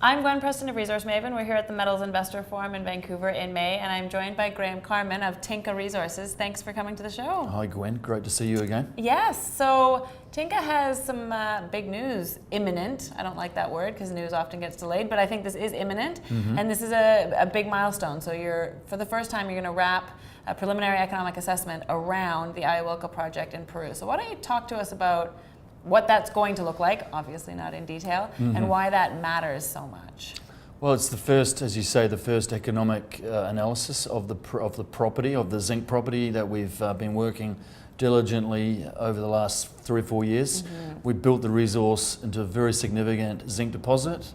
I'm Gwen Preston of Resource Maven. We're here at the Metals Investor Forum in Vancouver in May, and I'm joined by Carman of Tinka Resources. Thanks for coming to the show. Hi Gwen, great to see you again. Yes, so Tinka has some big news, imminent. I don't like that word because news often gets delayed, but I think this is imminent, and this is a big milestone. So for the first time, you're going to wrap a preliminary economic assessment around the Ayawilca project in Peru. So why don't you talk to us about what that's going to look like, obviously not in detail, and why that matters so much. Well, it's the first, as you say, the first economic analysis of the property, of the zinc property that we've been working diligently over the last 3 or 4 years. We built the resource into a very significant zinc deposit.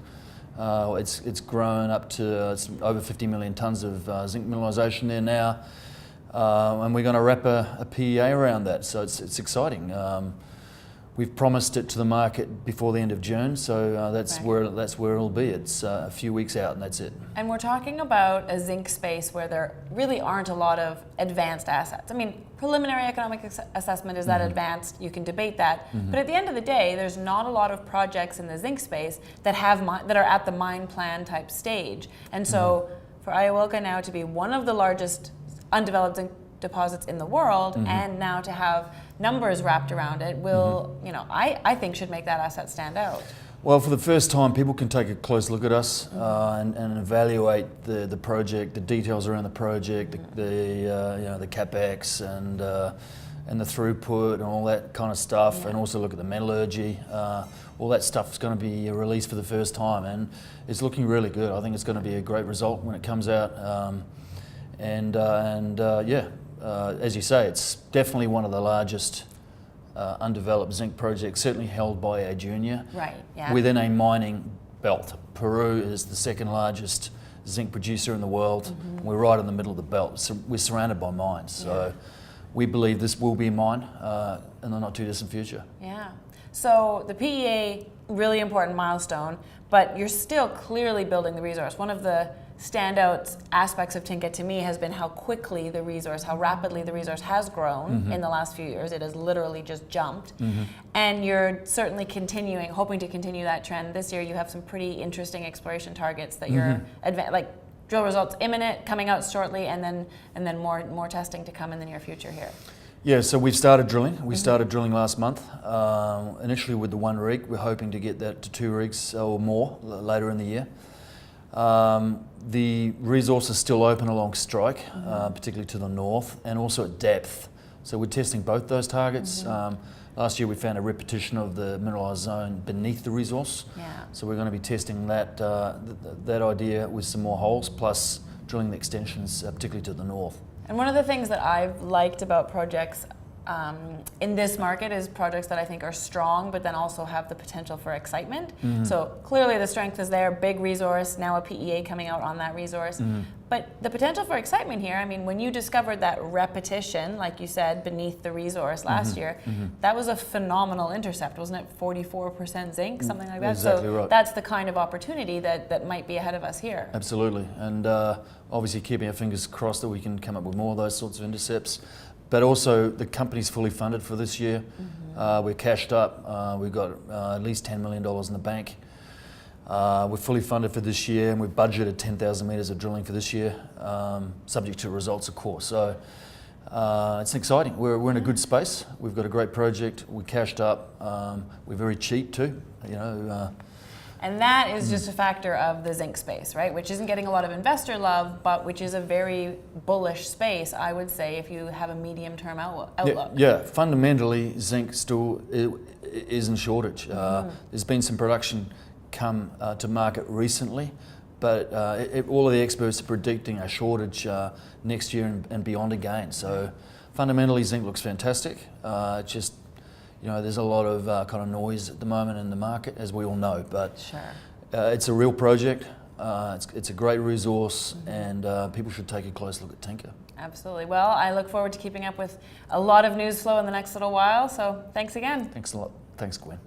It's grown up to it's over 50 million tonnes of zinc mineralisation there now, and we're going to wrap a PEA around that. So it's exciting. We've promised it to the market before the end of June, so that's where it'll be. It's a few weeks out, and that's it. And we're talking about a zinc space where there really aren't a lot of advanced assets. I mean, preliminary economic assessment is that advanced. You can debate that, but at the end of the day, there's not a lot of projects in the zinc space that are at the mine plan type stage. And so, for Ayawilca now to be one of the largest undeveloped zinc deposits in the world, and now to have numbers wrapped around it will, I think should make that asset stand out. Well, for the first time, people can take a close look at us and evaluate the project, the details around the project, the capex and the throughput and all that kind of stuff, and also look at the metallurgy. All that stuff is going to be released for the first time, and it's looking really good. I think it's going to be a great result when it comes out, as you say, it's definitely one of the largest undeveloped zinc projects, certainly held by a junior, within a mining belt. Peru is the second largest zinc producer in the world. We're right in the middle of the belt, so we're surrounded by mines. So we believe this will be a mine in the not too distant future. Yeah. So the PEA, really important milestone, but you're still clearly building the resource. One of the standout aspects of Tinka to me has been how quickly the resource, how rapidly the resource has grown in the last few years. It has literally just jumped. And you're certainly hoping to continue that trend. This year you have some pretty interesting exploration targets that you're, like drill results imminent, coming out shortly, and then more testing to come in the near future here. Yeah, so we've started drilling. We started drilling last month, initially with the 1 rig. We're hoping to get that to 2 rigs or more later in the year. The resource is still open along strike, particularly to the north, and also at depth. So we're testing both those targets. Last year we found a repetition of the mineralized zone beneath the resource. So we're going to be testing that idea with some more holes, plus drilling the extensions, particularly to the north. And one of the things that I've liked about projects in this market is projects that I think are strong, but then also have the potential for excitement. So clearly the strength is there, big resource, now a PEA coming out on that resource. But the potential for excitement here, I mean, when you discovered that repetition, like you said, beneath the resource last year, that was a phenomenal intercept, wasn't it? 44% zinc, something like that. Exactly so right. That's the kind of opportunity that might be ahead of us here. Absolutely, and obviously keeping our fingers crossed that we can come up with more of those sorts of intercepts. But also, the company's fully funded for this year. We're cashed up. We've got at least $10 million in the bank. We're fully funded for this year, and we've budgeted 10,000 metres of drilling for this year, subject to results, of course. So it's exciting. We're in a good space. We've got a great project. We're cashed up. We're very cheap too. And that is just a factor of the zinc space, right? Which isn't getting a lot of investor love, but which is a very bullish space, I would say, if you have a medium-term outlook. Yeah, fundamentally, zinc still is in shortage. There's been some production come to market recently, but all of the experts are predicting a shortage next year and beyond again. So fundamentally, zinc looks fantastic. There's a lot of kind of noise at the moment in the market, as we all know, but it's a real project. It's a great resource, and people should take a close look at Tinka. Absolutely. Well, I look forward to keeping up with a lot of news flow in the next little while, so thanks again. Thanks a lot. Thanks, Gwen.